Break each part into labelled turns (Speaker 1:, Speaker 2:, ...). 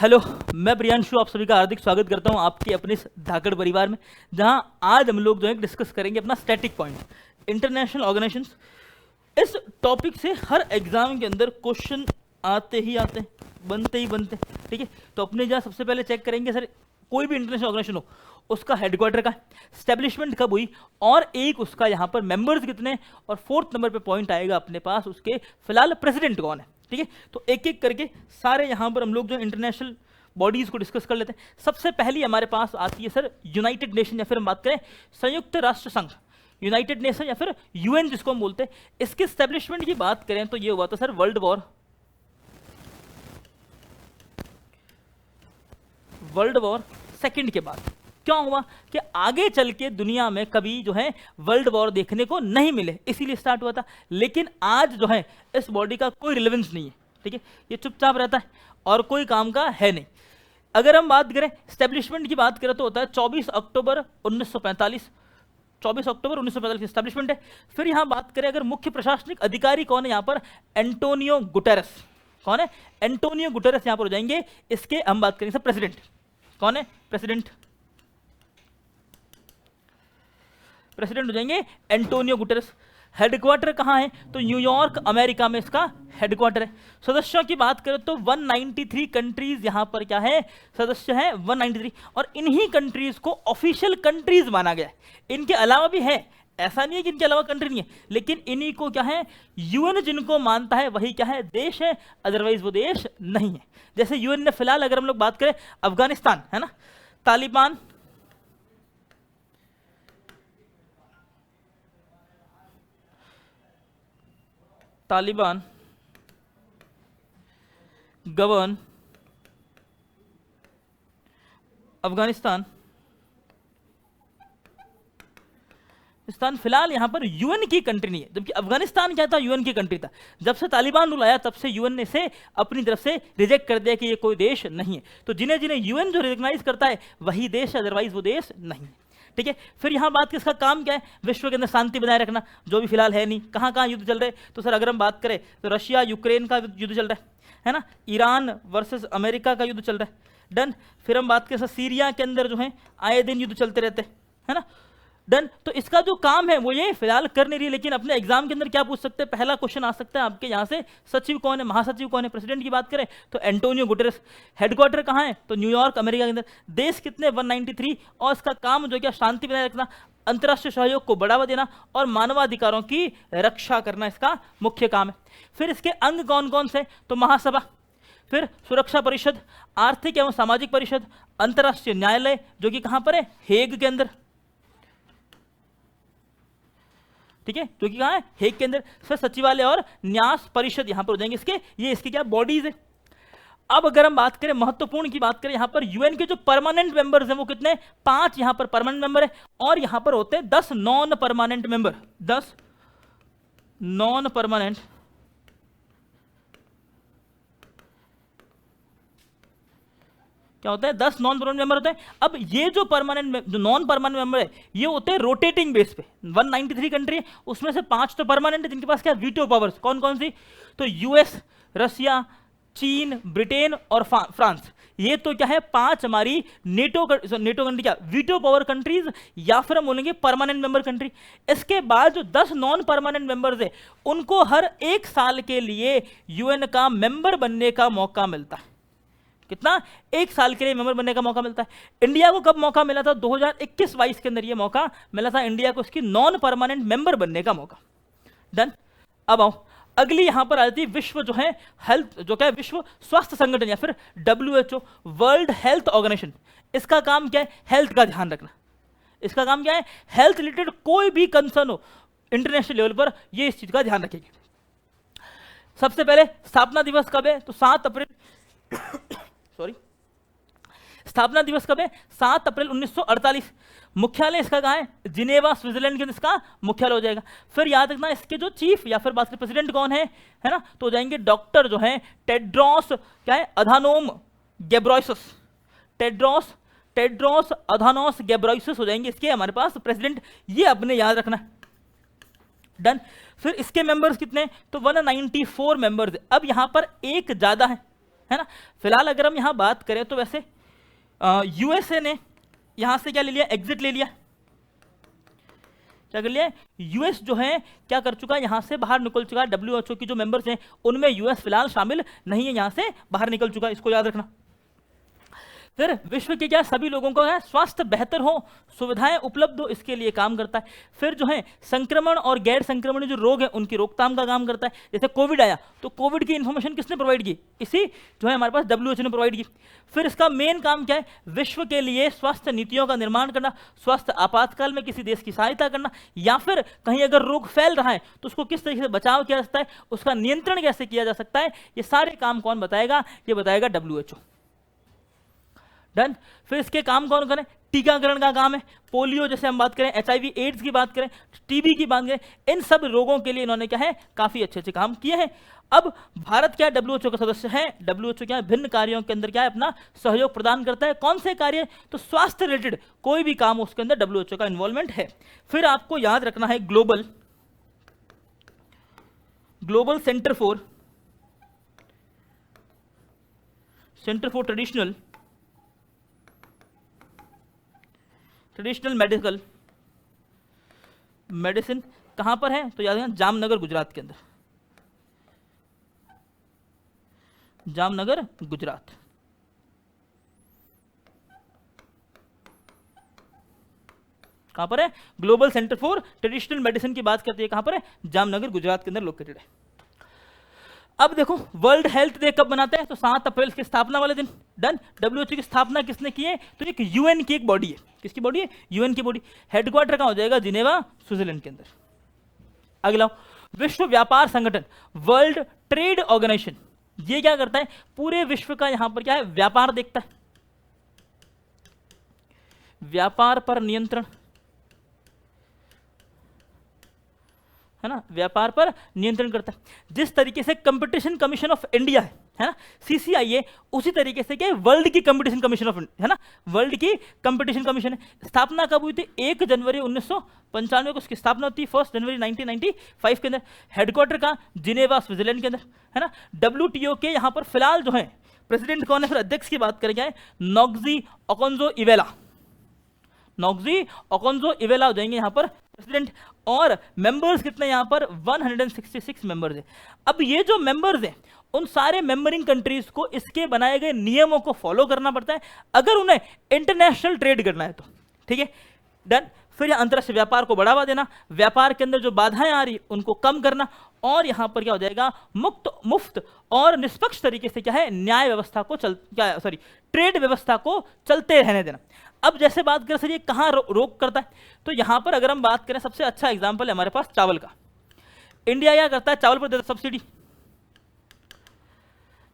Speaker 1: Hello, मैं प्रियांशु आप सभी का हार्दिक स्वागत करता हूं आपके अपने इस धाकड़ परिवार में, जहां आज हम लोग जो है डिस्कस करेंगे अपना स्टैटिक पॉइंट इंटरनेशनल ऑर्गेनाइजेशंस। इस टॉपिक से हर एग्जाम के अंदर क्वेश्चन आते ही आते हैं, बनते ही बनते हैं। ठीक है, तो अपने जहाँ सबसे पहले चेक करेंगे सर, कोई भी इंटरनेशनल ऑर्गेनाइजेशन हो उसका हेडक्वार्टर का स्टैब्लिशमेंट कब हुई और एक उसका यहाँ पर मेंबर्स कितने, और फोर्थ नंबर पे पॉइंट आएगा अपने पास उसके फिलहाल प्रेसिडेंट कौन है। ठीक है, तो एक एक करके सारे यहाँ पर हम लोग जो इंटरनेशनल बॉडीज को डिस्कस कर लेते हैं। सबसे पहली हमारे पास आती है सर यूनाइटेड नेशन, या फिर हम बात करें संयुक्त राष्ट्र संघ, यूनाइटेड नेशन या फिर यूएन जिसको हम बोलते हैं। इसके स्टैब्लिशमेंट की बात करें तो ये हुआ था सर वर्ल्ड वॉर सेकंड के बाद। क्यों हुआ कि आगे चल के दुनिया में कभी जो है वर्ल्ड वॉर देखने को नहीं मिले, इसीलिए स्टार्ट हुआ था। लेकिन आज जो है इस बॉडी का कोई रिलेवेंस नहीं है। ठीक है, ये चुपचाप रहता है और कोई काम का है नहीं। अगर हम बात करें स्टैब्लिशमेंट की बात करें तो होता है 24 अक्टूबर 1945, 24 अक्टूबर 1945 स्टैब्लिशमेंट है। फिर यहाँ बात करें अगर मुख्य प्रशासनिक अधिकारी कौन है यहाँ पर, एंटोनियो गुटेरेस। कौन है? एंटोनियो गुटेरेस यहाँ पर हो जाएंगे। इसके हम बात करेंगे सर प्रेसिडेंट कौन है, प्रेसिडेंट हो जाएंगे एंटोनियो गुटेरेस। हेडक्वार्टर कहाँ है तो न्यूयॉर्क अमेरिका में इसका हेडक्वार्टर है। सदस्यों की बात करें तो 193 कंट्रीज यहाँ पर क्या है, सदस्य हैं 193, और इन्हीं कंट्रीज को ऑफिशियल कंट्रीज माना गया है। इनके अलावा भी है, ऐसा नहीं है कि इनके अलावा कंट्री नहीं है, लेकिन इन्हीं को क्या है, यूएन जिनको मानता है वही क्या है, देश है, अदरवाइज वो देश नहीं है। जैसे यूएन ने फिलहाल अगर हम लोग बात करें अफगानिस्तान है ना, तालिबान, गवर्न अफगानिस्तान फिलहाल यहां पर यूएन की कंट्री नहीं है, जबकि अफगानिस्तान क्या था, यूएन की कंट्री था। जब से तालिबान रूल आया तब से यूएन ने इसे अपनी तरफ से रिजेक्ट कर दिया कि ये कोई देश नहीं है। तो जिन्हें जिन्हें यूएन जो रिकॉग्नाइज करता है वही देश, अदरवाइज वो देश नहीं है। ठीक है, फिर यहाँ बात किसका काम क्या है, विश्व के अंदर शांति बनाए रखना, जो भी फिलहाल है नहीं। कहाँ कहाँ युद्ध चल रहे, तो सर अगर हम बात करें तो रशिया यूक्रेन का युद्ध चल रहा है ना, ईरान वर्सेस अमेरिका का युद्ध चल रहा है, डन। फिर हम बात करें सर सीरिया के अंदर जो है आए दिन युद्ध चलते रहते हैं, है ना, डन। तो इसका जो काम है वो ये फिलहाल कर नहीं रही, लेकिन अपने एग्जाम के अंदर क्या पूछ सकते हैं, पहला क्वेश्चन आ सकता है आपके यहाँ से, सचिव कौन है, महासचिव कौन है। प्रेसिडेंट की बात करें तो एंटोनियो गुटेरेस। हेडक्वार्टर कहाँ है तो न्यूयॉर्क अमेरिका के अंदर। देश कितने, 193, और इसका काम जो क्या, शांति बनाए रखना, अंतर्राष्ट्रीय सहयोग को बढ़ावा देना और मानवाधिकारों की रक्षा करना इसका मुख्य काम है। फिर इसके अंग कौन कौन से, तो महासभा, फिर सुरक्षा परिषद, आर्थिक एवं सामाजिक परिषद, अंतर्राष्ट्रीय न्यायालय जो कि कहां पर है, हेग के अंदर। ठीक है, जो कि कहां है, हेग के अंदर। फिर सचिवालय और न्यास परिषद यहां पर हो जाएंगे इसके, ये इसके क्या बॉडीज है। अब अगर हम बात करें महत्वपूर्ण की बात करें, यहां पर यूएन के जो परमानेंट मेंबर्स हैं वो कितने, 5 यहां पर परमानेंट मेंबर है, और यहां पर होते हैं 10 non permanent member, 10 non permanent क्या होता है, 10 नॉन परमानेंट मेंबर होते हैं। अब ये जो परमानेंट, जो नॉन परमानेंट मेंबर है ये होते हैं रोटेटिंग बेस पे। 193 कंट्री है, उसमें से 5 तो परमानेंट है जिनके पास क्या, वीटो पावर्स। कौन कौन सी, तो यूएस, रशिया, चीन, ब्रिटेन और फ्रांस। ये तो क्या है 5 हमारी नेटो कंट्री, क्या वीटो पावर कंट्रीज, या फिर हम बोलेंगे परमानेंट मेंबर कंट्री। इसके बाद जो 10 नॉन परमानेंट मेंबर्स है उनको हर 1 साल के लिए यूएन का मेंबर बनने का मौका मिलता है। कितना, 1 साल के लिए मेंबर बनने का मौका मिलता है। इंडिया को कब मौका मिला था, 2021-22 के अंदर ये मौका मिला था इंडिया को, इसकी नॉन परमानेंट मेंबर बनने का मौका। डन। अब आओ अगली यहां पर आ जाती है विश्व जो है हेल्थ, जो क्या है, विश्व स्वास्थ्य संगठन या फिर WHO, वर्ल्ड हेल्थ ऑर्गेनाइजेशन। इसका काम क्या है, हेल्थ का ध्यान रखना। इसका काम क्या है, हेल्थ रिलेटेड कोई भी कंसर्न हो इंटरनेशनल लेवल पर, ये इस चीज का ध्यान रखेगी। सबसे पहले स्थापना दिवस कब है, तो 7 अप्रैल सॉरी, स्थापना दिवस कब है, 7 अप्रैल 1948। मुख्यालय इसका कहाँ है, जिनेवा स्विट्जरलैंड के अंदर इसका मुख्यालय हो जाएगा। फिर याद रखना इसके जो चीफ या फिर बात करें प्रेसिडेंट कौन है ना, तो हो जाएंगे डॉक्टर जो है टेड्रोस, क्या है, अधानोम गेब्रेयेसस। टेड्रोस अधानोस गेब्रेयेसस हो जाएंगे इसके हमारे पास प्रेसिडेंट, ये अपने याद रखना। डन। फिर इसके मेंबर्स कितने, तो 194 मेंबर्स। अब यहां पर एक ज्यादा है है ना। फिलहाल अगर हम यहाँ बात करें तो वैसे यूएसए ने यहाँ से क्या ले लिया, एग्जिट ले लिया। क्या कर लिया, यूएस जो है क्या कर चुका है, यहाँ से बाहर निकल चुका है। डब्ल्यूएचओ की जो मेंबर्स हैं उनमें यूएस फिलहाल शामिल नहीं है, यहाँ से बाहर निकल चुका है, इसको याद रखना। फिर विश्व के क्या सभी लोगों का स्वास्थ्य बेहतर हो, सुविधाएं उपलब्ध हो, इसके लिए काम करता है। फिर जो है संक्रमण और गैर संक्रमण जो रोग हैं उनकी रोकथाम का काम करता है। जैसे कोविड आया तो कोविड की इंफॉर्मेशन किसने प्रोवाइड की, इसी जो है हमारे पास डब्ल्यूएचओ ने प्रोवाइड की। फिर इसका मेन काम क्या है, विश्व के लिए स्वास्थ्य नीतियों का निर्माण करना, स्वास्थ्य आपातकाल में किसी देश की सहायता करना, या फिर कहीं अगर रोग फैल रहा है तो उसको किस तरीके से बचाव किया जा सकता है, उसका नियंत्रण कैसे किया जा सकता है, ये सारे काम कौन बताएगा, ये बताएगा डब्ल्यूएचओ। डन। फिर इसके काम कौन करें, टीकाकरण का काम है। पोलियो जैसे हम बात करें, एचआईवी एड्स की बात करें, टीबी की बात करें, इन सब रोगों के लिए इन्होंने क्या है काफी अच्छे अच्छे काम किए हैं। अब भारत क्या डब्ल्यूएचओ का सदस्य है, डब्ल्यूएचओ क्या है भिन्न कार्यों के अंदर क्या है अपना सहयोग प्रदान करता है। कौन से कार्य, तो स्वास्थ्य रिलेटेड कोई भी काम उसके अंदर डब्ल्यूएचओ का इन्वॉल्वमेंट है। फिर आपको याद रखना है global centre for traditional medicine कहां पर है, तो याद रखना जामनगर गुजरात के अंदर, जामनगर गुजरात। कहां पर है, global centre for traditional medicine की बात करते हैं, कहां पर है, जामनगर गुजरात के अंदर लोकेटेड है। अब देखो वर्ल्ड हेल्थ डे कब मनाते हैं, तो 7 अप्रैल की स्थापना वाले दिन। डन। डब्ल्यूएचओ की स्थापना किसने की है, तो एक यूएन की एक बॉडी है। किसकी बॉडी है, यूएन की बॉडी। हेडक्वार्टर कहां हो जाएगा, जिनेवा स्विट्जरलैंड के अंदर। अगला विश्व व्यापार संगठन, वर्ल्ड ट्रेड ऑर्गेनाइजेशन, ये क्या करता है, पूरे विश्व का यहां पर क्या है व्यापार देखता है, व्यापार पर नियंत्रण, है ना, व्यापार पर नियंत्रण करता है। जिस तरीके से कंपटीशन कमीशन ऑफ इंडिया है ना, सीसीआईए, उसी तरीके से क्या वर्ल्ड की कंपटीशन कमीशन ऑफ इंडिया, है ना, वर्ल्ड की कंपटीशन कमीशन है। स्थापना कब हुई थी, 1 जनवरी 1995 को उसकी स्थापना होती है, 1 जनवरी 1995 के अंदर। हेडक्वार्टर का जिनेवा स्विट्जरलैंड के अंदर, है ना। डब्ल्यूटीओ के यहाँ पर फिलहाल जो है प्रेसिडेंट कौन है, फिर अध्यक्ष की बात करेंगे, नोग्जी ओकोंजो-इवेला, नोग्जी ओकोंजो-इवेला हो जाएंगे यहाँ पर प्रेसिडेंट। और मेंबर्स कितने यहाँ पर 166 मेंबर्स हैं। अब ये जो मेंबर्स हैं उन सारे मेंबरिंग कंट्रीज को इसके बनाए गए नियमों को फॉलो करना पड़ता है अगर उन्हें इंटरनेशनल ट्रेड करना है तो, ठीक है। डन। फिर अंतरराष्ट्रीय व्यापार को बढ़ावा देना, व्यापार के अंदर जो बाधाएं आ रही उनको कम करना, और यहां पर क्या हो जाएगा मुफ्त और निष्पक्ष तरीके से क्या है न्याय व्यवस्था को ट्रेड व्यवस्था को चलते रहने देना। अब जैसे बात करें सर ये कहां रोक करता है, तो यहां पर अगर हम बात करें सबसे अच्छा एग्जांपल है हमारे पास चावल का। इंडिया क्या करता है, चावल पर देता सब्सिडी,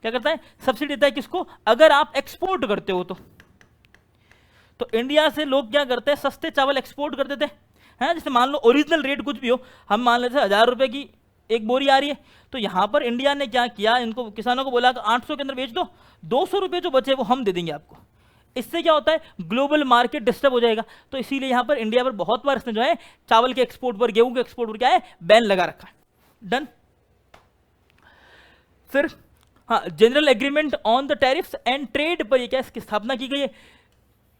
Speaker 1: क्या करता है सब्सिडी देता है किसको, अगर आप एक्सपोर्ट करते हो तो इंडिया से लोग क्या करते हैं सस्ते चावल एक्सपोर्ट कर देते हैं। जैसे मान लो ओरिजिनल रेट कुछ भी हो, हम मान लेते हैं 1000 रुपए की एक बोरी आ रही है, तो यहां पर इंडिया ने क्या किया, इनको किसानों को बोला कि 800 के अंदर बेच दो, 200 रुपए जो बचे वो हम दे देंगे आपको। इससे क्या होता है ग्लोबल मार्केट डिस्टर्ब हो जाएगा, तो इसीलिए यहां पर इंडिया पर बहुत बार इसने जो है चावल के एक्सपोर्ट पर, गेहूं के एक्सपोर्ट पर क्या है बैन लगा रखा है। डन। फिर हाँ, general agreement on the tariffs and trade पर ये क्या इसकी स्थापना की गई है।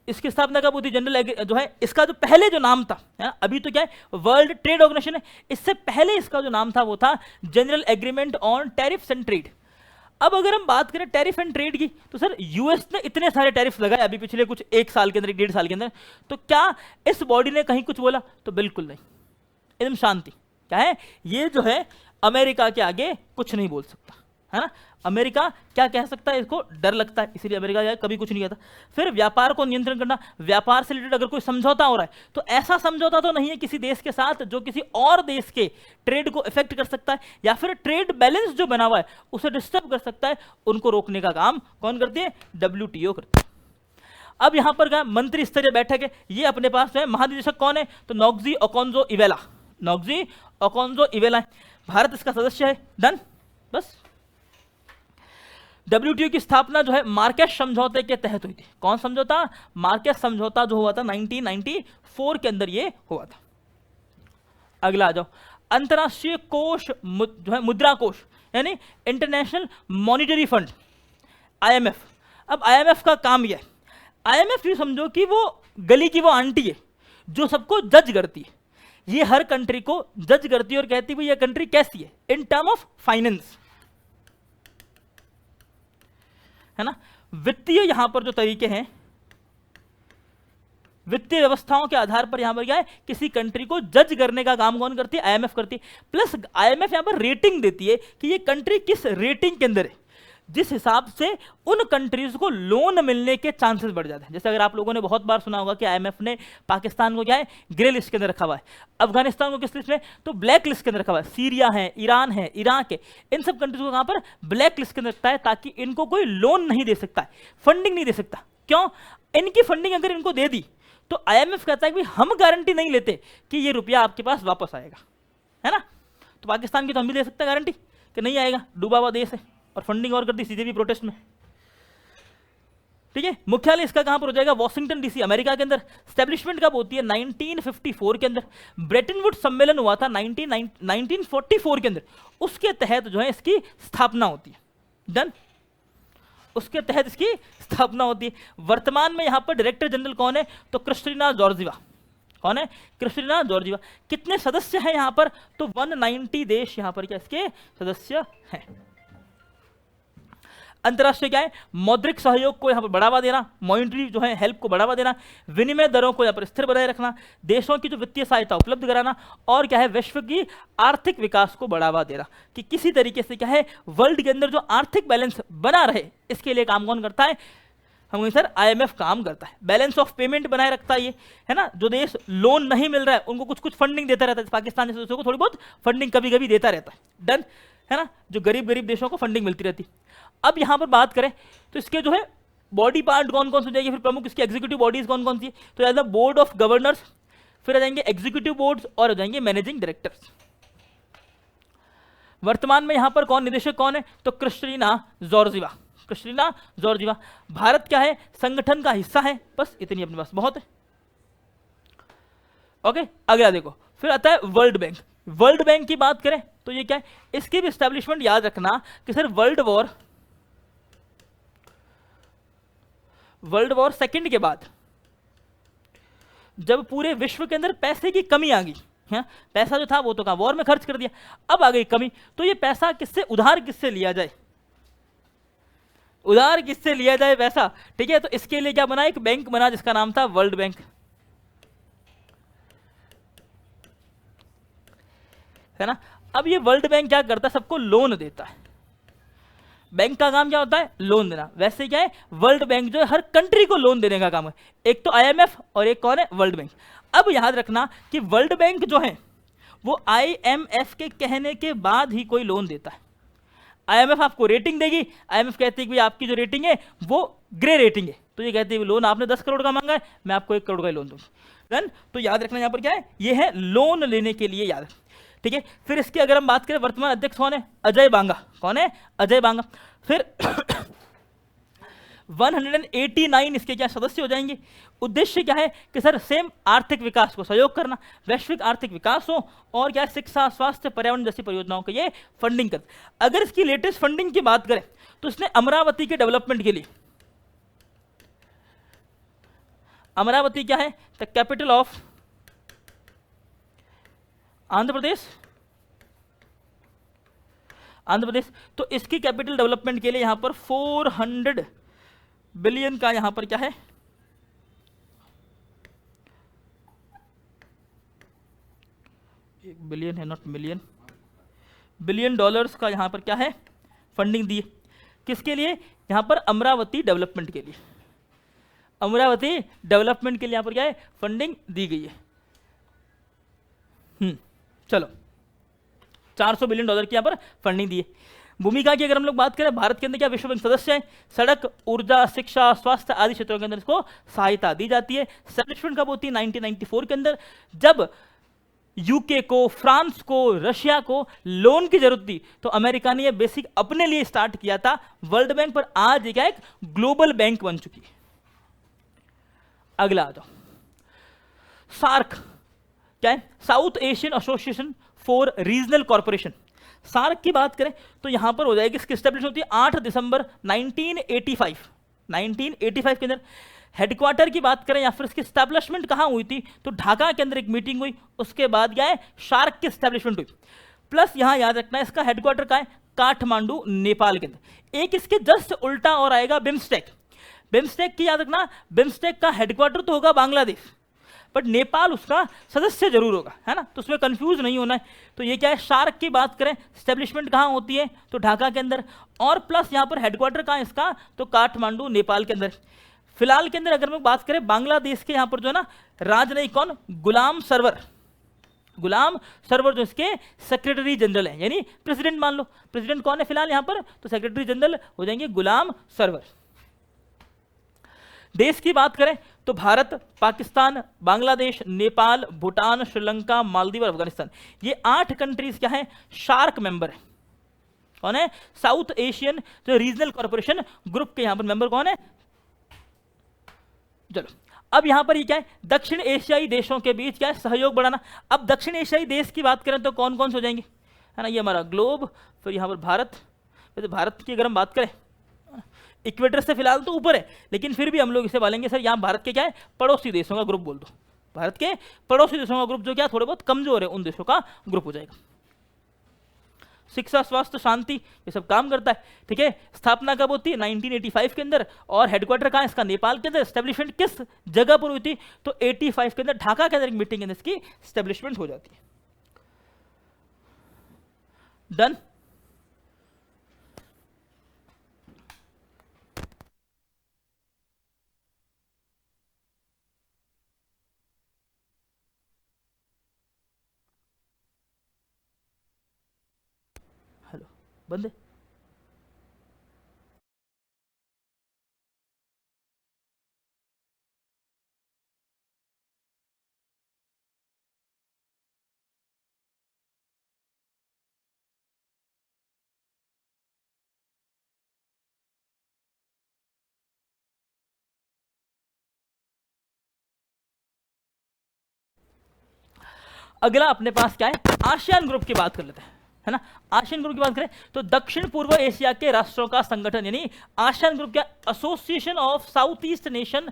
Speaker 1: इसकी स्थापना कब हुई, जनरल जो है इसका जो पहले जो नाम था, है अभी तो क्या है वर्ल्ड ट्रेड ऑर्गेनाइजेशन है, इससे पहले इसका जो नाम था वो था general agreement on tariffs and trade. अब अगर हम बात करें टैरिफ एंड ट्रेड की, तो सर यूएस ने इतने सारे टैरिफ लगाए अभी पिछले कुछ 1 साल के अंदर, 1.5 साल के अंदर, तो क्या इस बॉडी ने कहीं कुछ बोला, तो बिल्कुल नहीं, एकदम शांति। क्या है ये जो है अमेरिका के आगे कुछ नहीं बोल सकता, है ना। अमेरिका क्या कह सकता है, इसको डर लगता है, इसीलिए अमेरिका कभी कुछ नहीं कहता। फिर व्यापार को नियंत्रण करना, व्यापार से रिलेटेड अगर कोई समझौता हो रहा है तो ऐसा समझौता तो नहीं है किसी देश के साथ जो किसी और देश के ट्रेड को इफेक्ट कर सकता है या फिर ट्रेड बैलेंस जो बना हुआ है उसे डिस्टर्ब कर सकता है, उनको रोकने का काम कौन करती है, डब्ल्यूटीओ करती है। अब यहां पर क्या मंत्री स्तरीय बैठक है, ये अपने पास है, महानिदेशक कौन है, तो नोग्जी ओकोंजो-इवेला, नोग्जी ओकोंजो-इवेला, भारत इसका सदस्य है। डन। बस डब्ल्यूटीओ की स्थापना जो है मार्केश समझौते के तहत हुई थी। कौन समझौता, मार्केश समझौता जो हुआ था 1994 के अंदर ये हुआ था। अगला आ जाओ, अंतरराष्ट्रीय कोष जो है मुद्रा कोष यानी इंटरनेशनल मॉनिटरी फंड, IMF। अब IMF का काम यह है, IMF ये समझो कि वो गली की वो आंटी है जो सबको जज करती है। ये हर कंट्री को जज करती है और कहती है ये कंट्री कैसी है इन टर्म ऑफ फाइनेंस, है ना। वित्तीय यहां पर जो तरीके हैं, वित्तीय व्यवस्थाओं के आधार पर यहां पर क्या है, किसी कंट्री को जज करने का काम कौन करती है, IMF करती है। प्लस IMF यहां पर रेटिंग देती है कि ये कंट्री किस रेटिंग के अंदर है, जिस हिसाब से उन कंट्रीज को लोन मिलने के चांसेस बढ़ जाते हैं। जैसे अगर आप लोगों ने बहुत बार सुना होगा कि IMF ने पाकिस्तान को क्या है, ग्रे लिस्ट के अंदर रखा हुआ है, अफगानिस्तान को किस लिस्ट में, तो ब्लैक लिस्ट के अंदर रखा हुआ है, सीरिया है, ईरान है, इराक है, इन सब कंट्रीज को कहां पर ब्लैक लिस्ट के अंदर रखता है, ताकि इनको कोई लोन नहीं दे सकता है, फंडिंग नहीं दे सकता। क्यों? इनकी फंडिंग अगर इनको दे दी तो IMF कहता है कि हम गारंटी नहीं लेते कि ये रुपया आपके पास वापस आएगा, है ना। तो पाकिस्तान की तो हम भी दे सकते हैं गारंटी कि नहीं आएगा, डूबा हुआ देश है, और फंडिंग और कर दी सीधे भी प्रोटेस्ट में, ठीक है। मुख्यालय इसका कहां पर हो जाएगा, वॉशिंगटन DC, अमेरिका के अंदर। स्टैब्लिशमेंट कब होती है, 1954 के अंदर। ब्रेटन वुड्स सम्मेलन हुआ था 1944 के अंदर, उसके तहत जो है इसकी स्थापना होती है। डन, उसके तहत इसकी स्थापना होती है। वर्तमान में यहां पर डायरेक्टर जनरल कौन है, तो क्रिस्टिना जॉर्जिवा। कौन है, क्रिस्टिना जॉर्जिवा। कितने सदस्य हैं यहां पर, तो 190 देश यहां पर क्या इसके सदस्य हैं। अंतरराष्ट्रीय क्या है, मौद्रिक सहयोग को यहां पर बढ़ावा देना, मॉनिटरी जो है हेल्प को बढ़ावा देना, विनिमय दरों को यहां पर स्थिर बनाए रखना, देशों की जो वित्तीय सहायता उपलब्ध कराना, और क्या है, वैश्विक की आर्थिक विकास को बढ़ावा देना, कि किसी तरीके से क्या है वर्ल्ड के अंदर जो आर्थिक बैलेंस बना रहे, इसके लिए काम कौन करता है, हम सर IMF काम करता है। बैलेंस ऑफ पेमेंट बनाए रखता है ये, है ना। जो देश लोन नहीं मिल रहा है उनको कुछ कुछ फंडिंग देता रहता है, पाकिस्तान जैसे देशों को थोड़ी बहुत फंडिंग कभी कभी देता रहता है। डन, है ना, जो गरीब देशों को फंडिंग मिलती रहती। अब यहां पर बात करें तो इसके जो है बॉडी पार्ट कौन कौन से जाएंगे, फिर प्रमुख इसकी एग्जीक्यूटिव बॉडीज कौन कौन सी, तो याद बोर्ड ऑफ गवर्नर्स, फिर आ जाएंगे एग्जीक्यूटिव बोर्ड्स, और आ जाएंगे मैनेजिंग डायरेक्टर्स। वर्तमान में यहां पर कौन निदेशक कौन है, तो Christina Georgieva. Christina Georgieva. Bharat क्या है, संगठन का हिस्सा है, बस इतनी अपने पास बहुत है। ओके, अगला देखो, फिर आता है वर्ल्ड बैंक। वर्ल्ड बैंक की बात करें तो ये क्या है, इसकी भी एस्टेब्लिशमेंट याद रखना कि सर वर्ल्ड वॉर सेकंड के बाद जब पूरे विश्व के अंदर पैसे की कमी आ गई, है, पैसा जो था वो तो कहा वॉर में खर्च कर दिया, अब आ गई कमी, तो ये पैसा किससे, उधार किससे लिया जाए, उधार किससे लिया जाए पैसा, ठीक है। तो इसके लिए क्या बना, एक बैंक बना जिसका नाम था वर्ल्ड बैंक, है ना। अब ये वर्ल्ड बैंक क्या करता है, सबको लोन देता है। बैंक का काम क्या होता है, लोन देना। वैसे क्या है, वर्ल्ड बैंक जो है हर कंट्री को लोन देने का काम है। एक तो IMF और एक कौन है, वर्ल्ड बैंक। अब याद रखना कि वर्ल्ड बैंक जो है वो IMF के कहने के बाद ही कोई लोन देता है। IMF आपको रेटिंग देगी, IMF कहती है कि आपकी जो रेटिंग है वो ग्रे रेटिंग है, तो ये कहती है लोन आपने 10 करोड़ का मांगा है, मैं आपको 1 करोड़ का लोन दूंगा। तो याद रखना यहाँ पर क्या है, ये है लोन लेने के लिए, याद, ठीक है। फिर इसकी अगर हम बात करें, वर्तमान अध्यक्ष कौन है, अजय बांगा। कौन है, अजय बांगा। फिर 189 इसके क्या सदस्य हो जाएंगे। उद्देश्य क्या है कि सर सेम आर्थिक विकास को सहयोग करना, वैश्विक आर्थिक विकास हो, और क्या शिक्षा, स्वास्थ्य, पर्यावरण जैसी परियोजनाओं के ये फंडिंग कर। अगर इसकी लेटेस्ट फंडिंग की बात करें तो इसने अमरावती के डेवलपमेंट के लिए, अमरावती क्या है, the capital of Andhra Pradesh, तो इसकी कैपिटल डेवलपमेंट के लिए यहां पर 400 बिलियन का यहां पर क्या है, बिलियन है नॉट मिलियन, बिलियन डॉलर्स का यहां पर क्या है फंडिंग दी है। किसके लिए, यहां पर अमरावती डेवलपमेंट के लिए, अमरावती डेवलपमेंट के लिए यहां पर क्या है फंडिंग दी गई है। चलो, 400 बिलियन डॉलर की यहां पर फंडिंग दी है। भूमिका की अगर हम लोग बात करें, भारत के अंदर क्या विश्व बैंक सदस्य है, सड़क, ऊर्जा, शिक्षा, स्वास्थ्य आदि क्षेत्रों के अंदर इसको सहायता दी जाती है। एस्टैब्लिशमेंट कब होती है, 1994 के अंदर, जब यूके को, फ्रांस को, रशिया को लोन की जरूरत थी, तो अमेरिका ने यह बेसिक अपने लिए स्टार्ट किया था वर्ल्ड बैंक, पर आज ये क्या एक ग्लोबल बैंक बन चुकी है। अगला आ जाओ, सार्क क्या है, South Asian Association for Regional Corporation. SAARC की बात करें तो यहां पर हो जाएगी, इसकी स्टेब्लिशमेंट होती है 8 दिसंबर 1985 के अंदर। हेडक्वार्टर की बात करें या फिर इसकी स्टैब्लिशमेंट कहां हुई थी, तो ढाका के अंदर एक मीटिंग हुई, उसके बाद क्या है, शार्क की स्टैब्लिशमेंट हुई। प्लस यहां याद रखना है इसका हेडक्वार्टर कहां है, काठमांडू नेपाल के अंदर। एक इसके जस्ट उल्टा और आएगा बिम्स्टेक। बिम्स्टेक की याद रखना, बिम्स्टेक का हेडक्वार्टर तो होगा बांग्लादेश, बट नेपाल उसका सदस्य जरूर होगा, है ना, तो उसमें कंफ्यूज नहीं होना है। तो ये क्या है, शार्क की बात करें स्टैब्लिशमेंट कहां होती है, तो ढाका के अंदर, और प्लस यहां पर हेडक्वार्टर कहां है इसका, तो काठमांडू नेपाल के अंदर। फिलहाल के अंदर अगर मैं बात करें बांग्लादेश के, यहां पर जो है ना राजनयिक कौन, गुलाम सरवर। गुलाम सरवर जो इसके सेक्रेटरी जनरल है, यानी प्रेसिडेंट मान लो, प्रेसिडेंट कौन है फिलहाल यहां पर, तो सेक्रेटरी जनरल हो जाएंगे गुलाम सरवर। देश की बात करें तो भारत, पाकिस्तान, बांग्लादेश, नेपाल, भूटान, श्रीलंका, मालदीव और अफगानिस्तान, ये 8 कंट्रीज क्या है, शार्क मेंबर है। कौन है, साउथ एशियन जो रीजनल कॉर्पोरेशन ग्रुप के यहां पर मेंबर कौन है। चलो अब यहां पर ये क्या है, दक्षिण एशियाई देशों के बीच क्या है, सहयोग बढ़ाना। अब दक्षिण एशियाई देश की बात करें तो कौन कौन से हो जाएंगे, है ना, ये हमारा ग्लोब, फिर यहां पर भारत। वैसे भारत की अगर हम बात करें, इक्वेटर से फिलहाल तो ऊपर है, लेकिन फिर भी हम लोग इसे बोलेंगे सर यहाँ भारत के क्या है, पड़ोसी देशों का ग्रुप बोल दो। भारत के पड़ोसी देशों का ग्रुप जो क्या थोड़े बहुत कमजोर है, उन देशों का ग्रुप हो जाएगा। शिक्षा, स्वास्थ्य, शांति, ये सब काम करता है, ठीक है। स्थापना कब होती है, 1985 के अंदर, और हेडक्वार्टर कहाँ है इसका, नेपाल के अंदर। एस्टेब्लिशमेंट किस जगह पर हुई थी, तो 85 के अंदर ढाका के अंदर एक मीटिंग के अंदर इसकी एस्टेब्लिशमेंट हो जाती है। डन। हेलो, बंद है। अगला अपने पास क्या है, आसियान ग्रुप की बात कर लेते हैं, है ना। आसियान ग्रुप की बात करें तो दक्षिण पूर्व एशिया के राष्ट्रों का संगठन, यानी आसियान ग्रुप क्या, association of south east nation,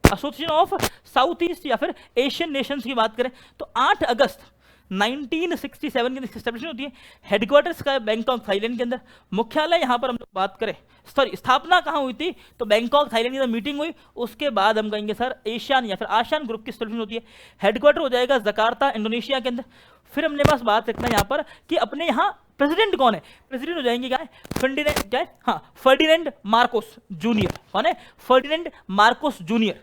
Speaker 1: association of south east या फिर एशियन नेशंस की बात करें तो 8 अगस्त 1967 की एस्टेब्लिशमेंट होती है। हेडक्वार्टर्स का है बैंकॉक थाईलैंड के अंदर। मुख्यालय यहां पर हम लोग बात करें, सॉरी स्थापना कहां हुई थी, तो बैंकॉक थाईलैंड के अंदर मीटिंग हुई, उसके बाद हम कहेंगे सर एशियान या फिर आसियान ग्रुप की एस्टेब्लिशमेंट होती है। हेडक्वार्टर हो जाएगा जकार्ता, इंडोनेशिया के अंदर। फिर हमने पास बात रखना यहाँ पर कि अपने यहाँ प्रेसिडेंट कौन है, प्रेसिडेंट हो जाएंगे क्या है, फर्डिनेंड, क्या है, हाँ, फर्डिनेंड मार्कोस जूनियर। कौन है, फर्डिनेंड मार्कोस जूनियर।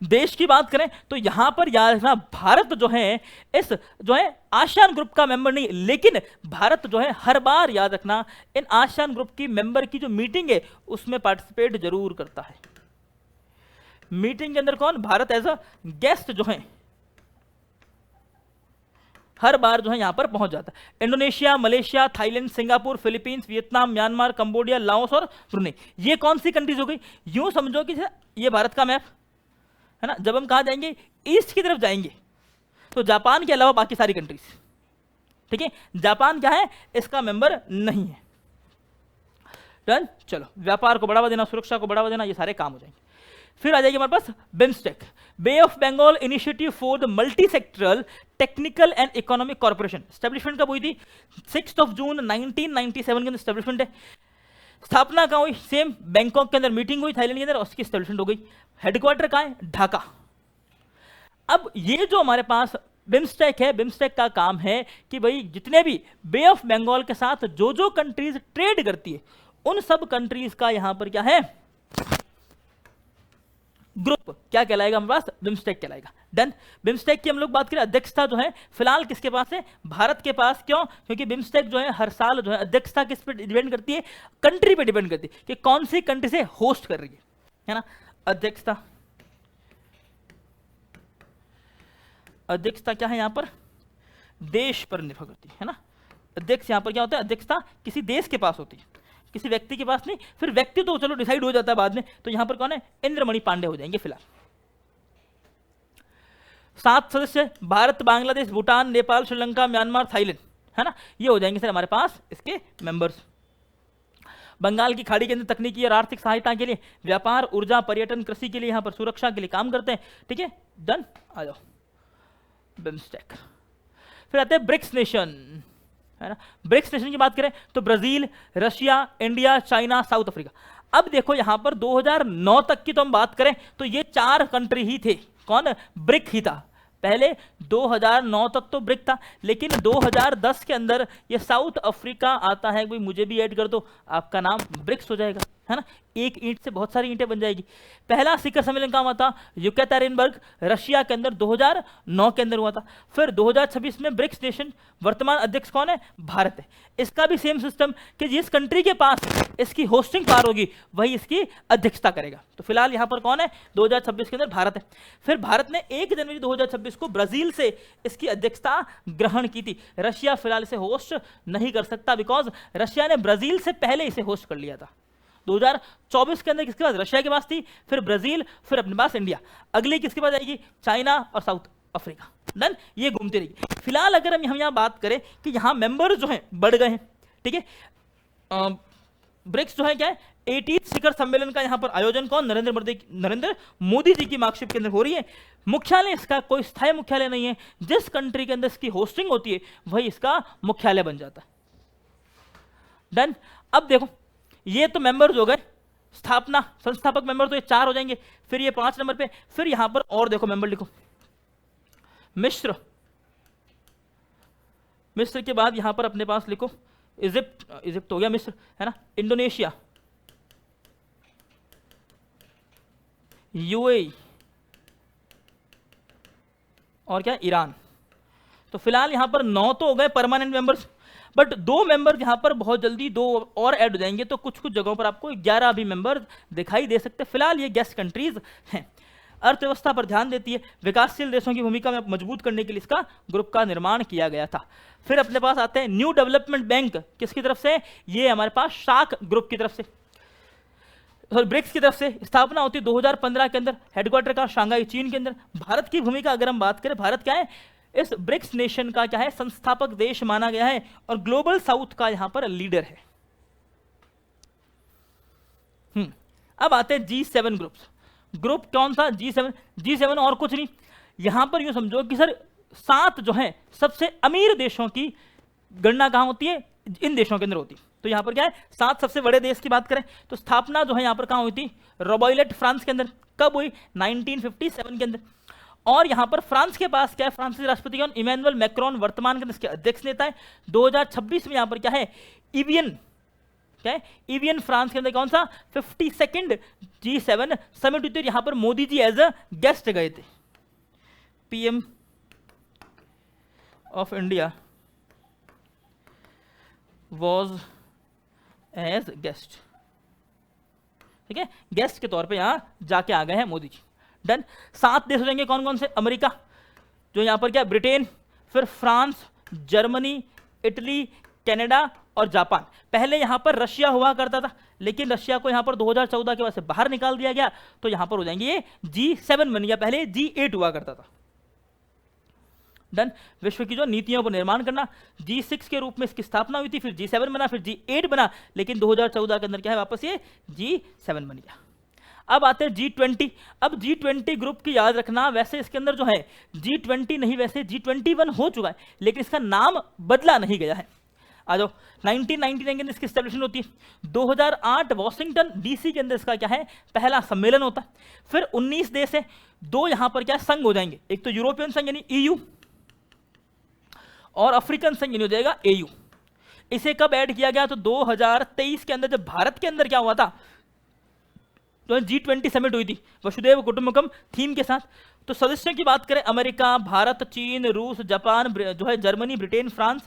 Speaker 1: देश की बात करें तो यहां पर याद रखना, भारत जो है इस जो है आसियान ग्रुप का मेंबर नहीं, लेकिन भारत जो है हर बार याद रखना इन आसियान ग्रुप की मेंबर की जो मीटिंग है उसमें पार्टिसिपेट जरूर करता है। मीटिंग के अंदर कौन, भारत एज अ गेस्ट जो है हर बार जो है यहां पर पहुंच जाता है। Indonesia, Malaysia, Thailand, Singapore, Philippines, Vietnam, Myanmar, Cambodia, Laos और ब्रुनेई, ये कौन सी कंट्रीज हो गई। यूं समझो कि ये भारत का मैप है ना, जब हम कहा जाएंगे ईस्ट की तरफ जाएंगे तो जापान के अलावा बाकी सारी कंट्रीज, ठीक है। जापान क्या है, इसका मेंबर नहीं है। डन। चलो, व्यापार को बढ़ावा देना, सुरक्षा को बढ़ावा देना, ये सारे काम हो जाएंगे। फिर आ जाएगी हमारे पास BIMSTEC, bay of Bengal initiative for the multi sectoral technical and economic corporation. Establishment कब हुई थी, 6 जून 1997 के अंदर स्टैब्लिशमेंट है। स्थापना कहां हुई, सेम बैंकॉक के अंदर मीटिंग हुई थाईलैंड के अंदर, उसकी स्टैब्लिशमेंट हो गई। हेडक्वार्टर कहां है, ढाका। अब ये जो हमारे पास बिम्स्टेक है, बिम्स्टेक का काम है कि भाई जितने भी बे ऑफ बंगाल के साथ जो जो कंट्रीज ट्रेड करती है उन सब कंट्रीज का यहां पर क्या है, ग्रुप क्या कहलाएगा हमारे पास, बिम्स्टेक कहलाएगा। डन। बिम्स्टेक की हम लोग बात करें, अध्यक्षता जो है फिलहाल किसके पास है, भारत के पास। क्यों, क्योंकि बिम्स्टेक जो है हर साल जो है अध्यक्षता किस पे डिपेंड करती है, कंट्री पे डिपेंड करती है कि कौन सी कंट्री से होस्ट कर रही है ना। अध्यक्षता, अध्यक्षता क्या है यहां पर, देश पर निर्भर करती है ना। अध्यक्ष यहां पर क्या होता है, अध्यक्षता किसी देश के पास होती है, किसी व्यक्ति के पास नहीं। फिर व्यक्ति तो चलो डिसाइड हो जाता है बाद में, तो यहां पर कौन है, इंद्रमणि पांडे हो जाएंगे फिलहाल। 7 सदस्य, भारत, बांग्लादेश, भूटान, नेपाल, श्रीलंका, म्यांमार, थाईलैंड, है ना, ये हो जाएंगे सर हमारे पास इसके मेंबर्स। बंगाल की खाड़ी के अंदर तकनीकी और आर्थिक सहायता के लिए, व्यापार, ऊर्जा, पर्यटन, कृषि के लिए, यहाँ पर सुरक्षा के लिए काम करते हैं। ठीक है, डन, आ जाओ बिम्स्टेक। फिर आते हैं ब्रिक्स नेशन, है ना। ब्रिक्स नेशन की बात करें तो Brazil, Russia, India, China, south Africa. अब देखो यहां पर 2009 तक की तो हम बात करें तो ये 4 कंट्री ही थे। कौन? ब्रिक ही था। पहले 2009 तक तो ब्रिक था, लेकिन 2010 के अंदर ये साउथ अफ्रीका आता है। कोई मुझे भी ऐड कर दो, आपका नाम ब्रिक्स हो जाएगा, है ना। एक ईंट से बहुत सारी ईंटें बन जाएगी। पहला शिखर सम्मेलन कहाँ हुआ था? युकेटेरिनबर्ग, रशिया के अंदर 2009 के अंदर हुआ था। फिर 2026 में ब्रिक्स नेशन, वर्तमान अध्यक्ष कौन है? भारत है। इसका भी सेम सिस्टम कि जिस कंट्री के पास इसकी होस्टिंग पावर होगी वही इसकी अध्यक्षता करेगा। तो फिलहाल यहां पर कौन है? 2026 के अंदर भारत है। फिर भारत ने 1 जनवरी 2026 को ब्राजील से इसकी अध्यक्षता ग्रहण की थी। रशिया फिलहाल इसे होस्ट नहीं कर सकता, बिकॉज रशिया ने ब्राजील से पहले इसे होस्ट कर लिया था। 2024 के अंदर किसके पास? रशिया के पास थी, फिर ब्राजील, फिर अपने पास इंडिया। अगली किसके पास आएगी? चाइना और साउथ अफ्रीका। डन, ये घूमती रहेगी। फिलहाल अगर हम यहाँ बात करें कि यहाँ मेंबर जो हैं बढ़ गए हैं, ठीक है। ब्रिक्स जो है क्या है? 80th शिखर सम्मेलन का यहाँ पर आयोजन कौन? नरेंद्र मोदी जी की मार्कशीट के अंदर हो रही है। मुख्यालय इसका कोई स्थायी मुख्यालय नहीं है, जिस कंट्री के अंदर इसकी होस्टिंग होती है वही इसका मुख्यालय बन जाता है। डन। अब देखो ये तो मेंबर्स हो गए, स्थापना संस्थापक मेंबर तो ये 4 हो जाएंगे। फिर ये 5 नंबर पे, फिर यहां पर और देखो मेंबर लिखो। मिस्र, मिस्र के बाद यहां पर अपने पास लिखो इजिप्ट, इजिप्ट हो गया मिस्र, है ना। इंडोनेशिया, यूएई और क्या? ईरान। तो फिलहाल यहां पर 9 तो हो गए परमानेंट मेंबर्स, बट 2 मेंबर यहां पर बहुत जल्दी 2 और ऐड हो जाएंगे। तो कुछ कुछ जगहों पर आपको 11 भी मेंबर दिखाई दे सकते हैं। फिलहाल ये गेस्ट कंट्रीज हैं। अर्थव्यवस्था पर ध्यान देती है, विकासशील देशों की भूमिका में मजबूत करने के लिए इसका ग्रुप का निर्माण किया गया था। फिर अपने पास आते हैं न्यू डेवलपमेंट बैंक, किसकी तरफ से? ये हमारे पास शार्क ग्रुप की तरफ से, ब्रिक्स की तरफ से स्थापना होती है 2015 के अंदर। हेडक्वार्टर का शंघाई, चीन के अंदर। भारत की भूमिका अगर हम बात करें, भारत क्या है? इस ब्रिक्स नेशन का क्या है? संस्थापक देश माना गया है और ग्लोबल साउथ का यहां पर लीडर है। अब आते हैं G7 ग्रुप्स। ग्रुप कौन सा? G7 और कुछ नहीं, यहां पर यूं समझो कि सर 7 जो है सबसे अमीर देशों की गणना कहां होती है? इन देशों के अंदर होती है। तो यहां पर क्या है? 7 सबसे बड़े देश की बात करें तो स्थापना जो है यहां पर कहां हुई थी? रोबोइलेट, फ्रांस के अंदर। कब हुई? 1957 के अंदर। और यहां पर फ्रांस के पास क्या है? फ्रांस के राष्ट्रपति कौन? इमैनुअल मैक्रोन वर्तमान के इसके अध्यक्ष नेता है। 2026 में यहां पर क्या है? इवियन, क्या है? इवियन फ्रांस के अंदर कौन सा? 52nd G7 समिट हुई थी। यहां पर Modi ji as a guest गए थे। PM of India was as guest, ठीक है, गेस्ट के तौर पे यहां जाके आ गए हैं मोदी जी। डन। 7 देश हो जाएंगे, कौन कौन से? अमेरिका, जो यहां पर क्या? ब्रिटेन, फिर फ्रांस, जर्मनी, इटली, कनाडा और जापान। पहले यहां पर रशिया हुआ करता था, लेकिन रशिया को यहां पर 2014 के बाद से बाहर निकाल दिया गया, तो यहां पर हो जाएंगे ये G7 बन गया। पहले G8 हुआ करता था। डन। विश्व की जो नीतियों पर निर्माण करना, G6 के रूप में इसकी स्थापना हुई थी, फिर G7 बना, फिर G8 बना, लेकिन 2014 के अंदर क्या है? वापस ये G7 बन गया। अब आते हैं G20। अब G20 ग्रुप की याद रखना, वैसे इसके अंदर जो है G20 नहीं, वैसे G21 हो चुका है, लेकिन इसका नाम बदला नहीं गया है। आ जाओ। 1999 के अंदर इसकी एस्टेब्लिशमेंट होती है। 2008 वॉशिंगटन DC के अंदर इसका क्या है? पहला सम्मेलन होता है। फिर 19 देश है, 2 यहां पर क्या संघ हो जाएंगे, एक तो यूरोपियन संघ यानी EU और अफ्रीकन संघ यानी हो जाएगा AU। इसे कब ऐड किया गया? तो 2023 के अंदर, जब भारत के अंदर क्या हुआ था? तो G20 समिट हुई थी वसुधैव कुटुंबकम थीम के साथ। तो सदस्यों की बात करें, अमेरिका, भारत, चीन, रूस, जापान, जो है जर्मनी, ब्रिटेन, फ्रांस,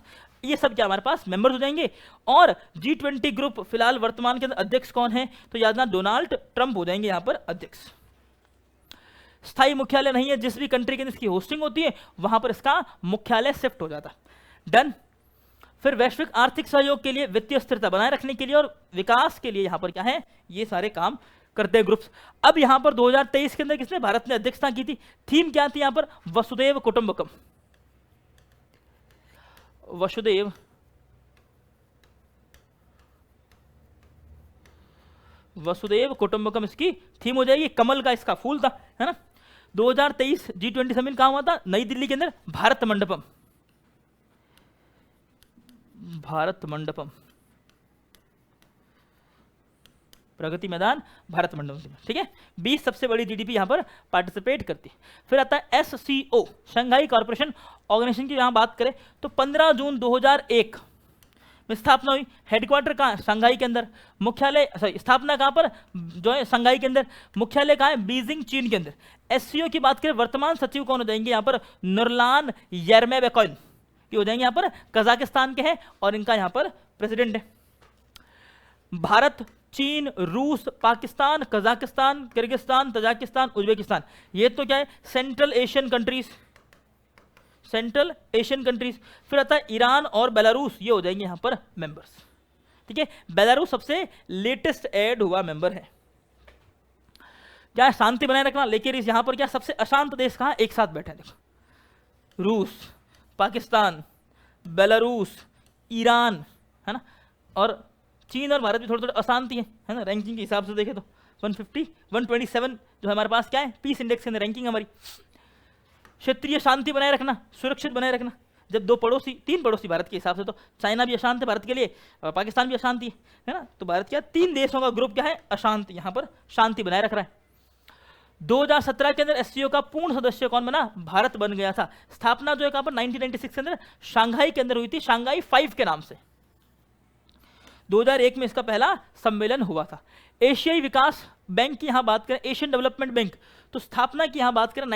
Speaker 1: ये सब क्या हमारे पास मेंबर्स हो जाएंगे। और G20 ग्रुप फिलहाल वर्तमान के अंदर अध्यक्ष कौन है? तो याद ना, डोनाल्ड ट्रंप हो जाएंगे यहां पर अध्यक्ष। स्थायी मुख्यालय नहीं है, जिस भी कंट्री के अंदर इसकी होस्टिंग होती है वहां पर इसका मुख्यालय शिफ्ट हो जाता है। डन। फिर वैश्विक आर्थिक सहयोग के लिए, वित्तीय स्थिरता बनाए रखने के लिए और विकास के लिए यहां पर क्या है? ये सारे काम करते हैं ग्रुप्स। अब यहां पर 2023 के अंदर किसने, भारत ने अध्यक्षता की थी। थीम क्या थी यहां पर, वसुदेव कुटुंबकम। वसुदेव कुटुंबकम इसकी थीम हो जाएगी। कमल का इसका फूल था, है ना। 2023 G20 समिट कहां हुआ था, नई दिल्ली के अंदर, भारत मंडपम। प्रगति मैदान, भारत मंडपम, ठीक है। 20 सबसे बड़ी जीडीपी यहां पर पार्टिसिपेट करती है। फिर आता है SCO, शंघाई कॉर्पोरेशन ऑर्गेनाइजेशन की यहां बात करें तो 15 जून 2001 में स्थापना हुई। हेडक्वार्टर कहाँ, शंघाई के अंदर। मुख्यालय, स्थापना कहाँ पर, जो है शंघाई के अंदर। मुख्यालय कहाँ है, बीजिंग, चीन के अंदर। SCO की बात करें, वर्तमान सचिव कौन हो जाएंगे यहाँ पर, नुरलान यर्मेबेकोइन, ये हो जाएंगे यहाँ पर कजाकिस्तान के हैं, और इनका यहाँ पर प्रेसिडेंट है। भारत, चीन, रूस, Pakistan, Kazakhstan, Kyrgyzstan, Tajikistan, Uzbekistan, ये तो क्या है, सेंट्रल एशियन कंट्रीज। फिर आता है ईरान और बेलारूस, ये हो जाएंगे यहां पर मेंबर्स, ठीक है। बेलारूस सबसे लेटेस्ट ऐड हुआ मेंबर है। क्या है, शांति बनाए रखना, लेकिन यहां पर क्या सबसे अशांत देश कहां एक साथ बैठे हैं, देखो, रूस, पाकिस्तान, बेलारूस, ईरान, है ना, और चीन और भारत में थोड़ी थोड़ी अशांति है ना, रैंकिंग के हिसाब से देखें तो 150 127 जो हमारे पास क्या है, पीस इंडेक्स के अंदर रैंकिंग हमारी। क्षेत्रीय शांति बनाए रखना, सुरक्षित बनाए रखना। जब तीन पड़ोसी भारत के हिसाब से, तो चाइना भी अशांत है भारत के लिए, पाकिस्तान भी अशांति है ना, तो भारत क्या 3 देशों का ग्रुप क्या है, अशांत, यहां पर शांति बनाए रख रहा है। 2017 के अंदर SCO का पूर्ण सदस्य कौन बना, भारत बन गया था। स्थापना जो है कहां पर, 1996 के अंदर शांघाई के अंदर हुई थी, शांघाई 5 के नाम से। 2001 में इसका पहला सम्मेलन हुआ था। एशियाई विकास बैंक की यहां बात करें, एशियन डेवलपमेंट बैंक, तो स्थापना की यहां बात करें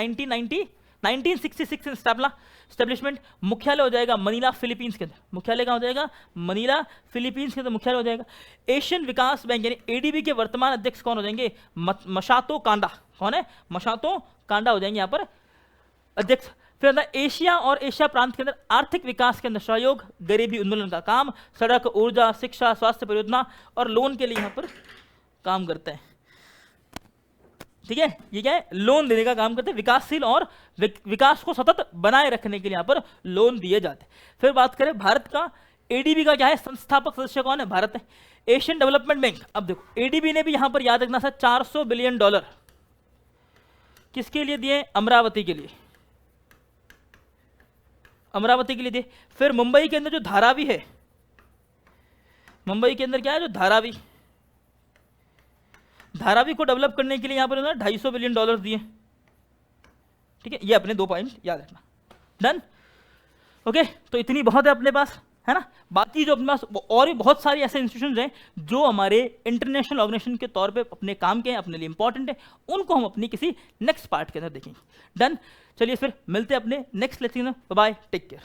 Speaker 1: 1966 स्थापना, स्टैब्लिशमेंट। मुख्यालय हो जाएगा मनीला, फिलीपींस के अंदर। मुख्यालय कहां हो जाएगा, मनीला, फिलीपींस के अंदर मुख्यालय हो जाएगा। एशियन विकास बैंक यानी ADB के वर्तमान अध्यक्ष कौन हो जाएंगे, मशातो कांडा। कौन है, मशातो कांडा हो जाएंगे यहां पर अध्यक्ष। फिर एशिया और एशिया प्रांत के अंदर आर्थिक विकास के अंदर सहयोग, गरीबी उन्मूलन का काम, सड़क, ऊर्जा, शिक्षा, स्वास्थ्य परियोजना और लोन के लिए यहां पर काम करते हैं, ठीक है। ये क्या है, लोन देने का काम करते हैं, विकासशील और विकास को सतत बनाए रखने के लिए यहां पर लोन दिए जाते हैं। फिर बात करें भारत का, ADB का क्या है, संस्थापक सदस्य कौन है, भारत है। एशियन डेवलपमेंट बैंक, अब देखो ADB ने भी यहां पर याद रखना था $400 बिलियन किसके लिए दिए, अमरावती के लिए, अमरावती के लिए दिए। फिर मुंबई के अंदर जो धारावी है, मुंबई के अंदर क्या है, जो धारावी को डेवलप करने के लिए यहां पर उन्होंने $250 बिलियन दिए, ठीक है। ये अपने 2 पॉइंट याद रखना, डन, ओके। तो इतनी बहुत है अपने पास, है ना। बाकी जो अपने पास और भी बहुत सारी ऐसे इंस्टीट्यूशंस हैं जो हमारे इंटरनेशनल ऑर्गेनाइजेशन के तौर पे अपने काम के हैं, अपने लिए इंपॉर्टेंट है, उनको हम अपनी किसी नेक्स्ट पार्ट के अंदर देखेंगे, डन। चलिए फिर मिलते हैं अपने नेक्स्ट लेक्चर में, बाय बाय, टेक केयर।